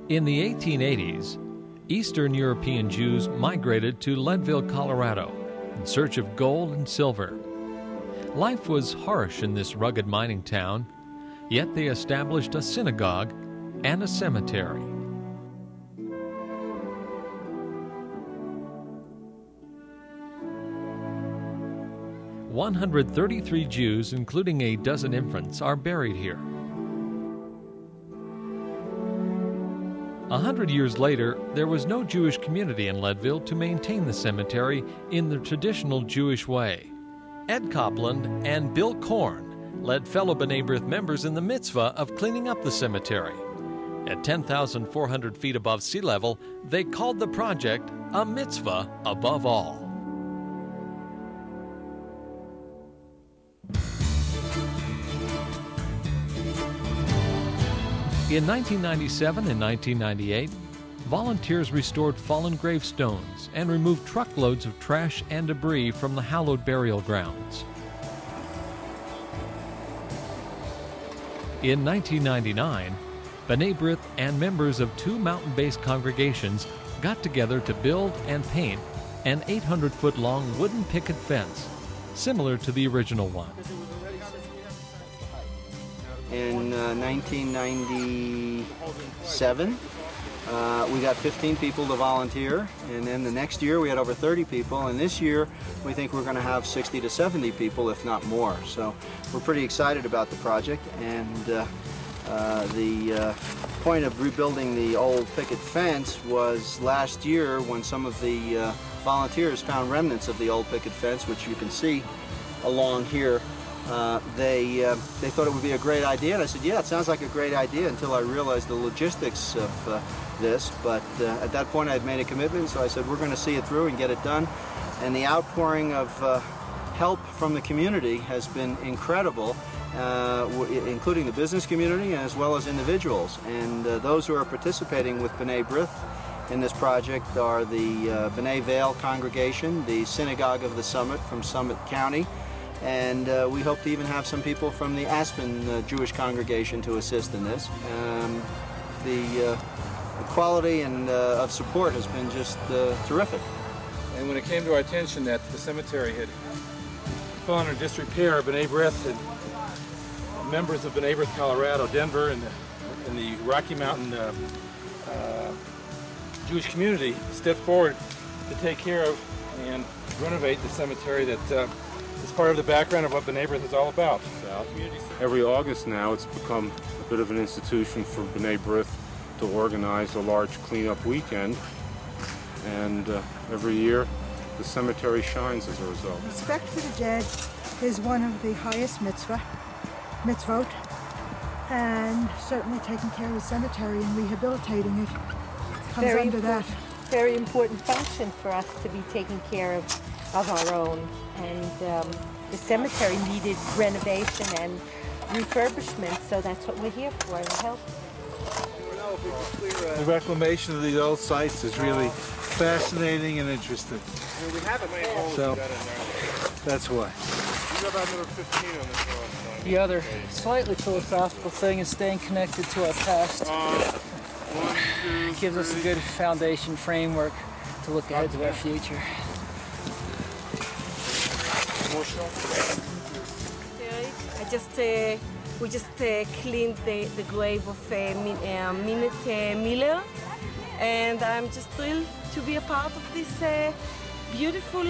In the 1880s, Eastern European Jews migrated to Leadville, Colorado, in search of gold and silver. Life was harsh in this rugged mining town, yet they established a synagogue and a cemetery. "133 Jews, including a dozen infants, are buried here. 100 years later, there was no Jewish community in Leadville to maintain the cemetery in the traditional Jewish way. Ed Copland and Bill Korn led fellow B'nai B'rith members in the mitzvah of cleaning up the cemetery. At 10,400 feet above sea level, they called the project a mitzvah above all. In 1997 and 1998, volunteers restored fallen gravestones and removed truckloads of trash and debris from the hallowed burial grounds. In 1999, B'nai B'rith and members of two mountain-based congregations got together to build and paint an 800-foot-long wooden picket fence, similar to the original one. In 1997, we got 15 people to volunteer, and then the next year we had over 30 people, and this year we think we're going to have 60 to 70 people, if not more. So we're pretty excited about the project, and the point of rebuilding the old picket fence was last year when some of the volunteers found remnants of the old picket fence, which you can see along here. They thought it would be a great idea, and I said, yeah, it sounds like a great idea, until I realized the logistics of this. But at that point I had made a commitment, so I said we're going to see it through and get it done. And the outpouring of help from the community has been incredible, including the business community as well as individuals. And those who are participating with B'nai B'rith in this project are the B'nai Vale congregation, the Synagogue of the Summit from Summit County, and we hope to even have some people from the Aspen Jewish congregation to assist in this. The quality and of support has been just terrific. And when it came to our attention that the cemetery had fallen under disrepair, B'nai B'rith and members of B'nai B'rith Colorado, Denver, and the Rocky Mountain Jewish community stepped forward to take care of and renovate the cemetery that is part of the background of what B'nai B'rith is all about. Every August now, it's become a bit of an institution for B'nai B'rith to organize a large cleanup weekend, and every year the cemetery shines as a result. Respect for the dead is one of the highest mitzvot, and certainly taking care of the cemetery and rehabilitating it comes under that. Very important function for us to be taking care of our own. And the cemetery needed renovation and refurbishment, so that's what we're here for, to help. The reclamation of these old sites is really fascinating and interesting. So that's why. The other slightly philosophical thing is staying connected to our past. It gives us a good foundation framework to look ahead to our future. We just cleaned the grave of Minette Miller, and I'm just thrilled to be a part of this beautiful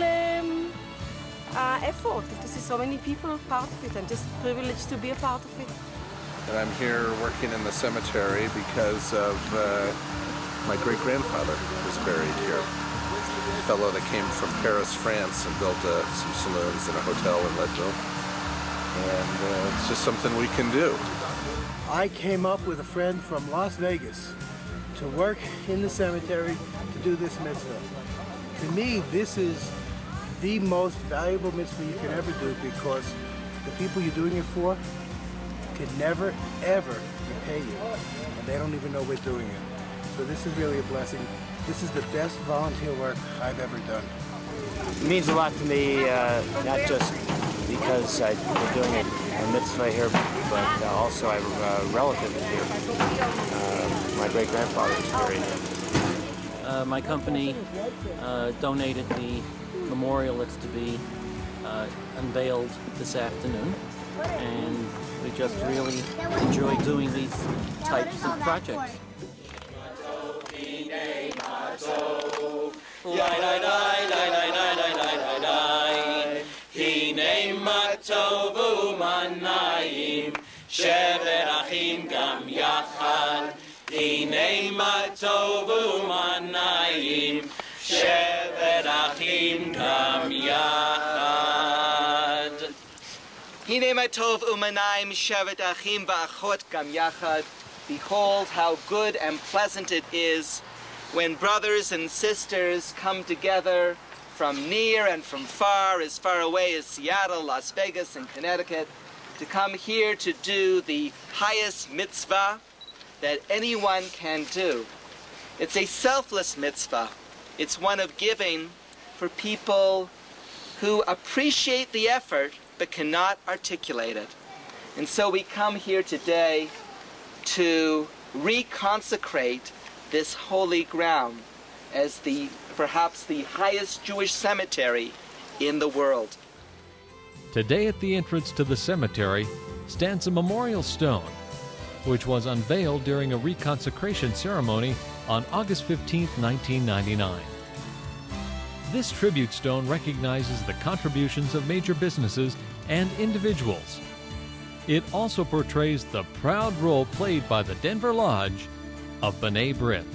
effort, to see so many people part of it. I'm just privileged to be a part of it. And I'm here working in the cemetery because of my great-grandfather was buried here. A fellow that came from Paris, France, and built some saloons and a hotel in Leadville. And it's just something we can do. I came up with a friend from Las Vegas to work in the cemetery to do this mitzvah. To me, this is the most valuable mitzvah you can ever do, because the people you're doing it for could never, ever repay you. And they don't even know we're doing it. So this is really a blessing. This is the best volunteer work I've ever done. It means a lot to me, not just because I've been doing it mitzvah here, but also I have a relative here. My great-grandfather was buried here. My company donated the memorial that's to be unveiled this afternoon, and we just really enjoy doing these types of projects. Hine ma tov umanayim shevet achim va'achot gam yachad. Behold how good and pleasant it is when brothers and sisters come together from near and from far away as Seattle, Las Vegas, and Connecticut, to come here to do the highest mitzvah that anyone can do. It's a selfless mitzvah. It's one of giving for people who appreciate the effort but cannot articulate it. And so we come here today to reconsecrate this holy ground as perhaps the highest Jewish cemetery in the world. Today at the entrance to the cemetery stands a memorial stone, which was unveiled during a reconsecration ceremony on August 15, 1999. This tribute stone recognizes the contributions of major businesses and individuals. It also portrays the proud role played by the Denver Lodge of B'nai B'rith.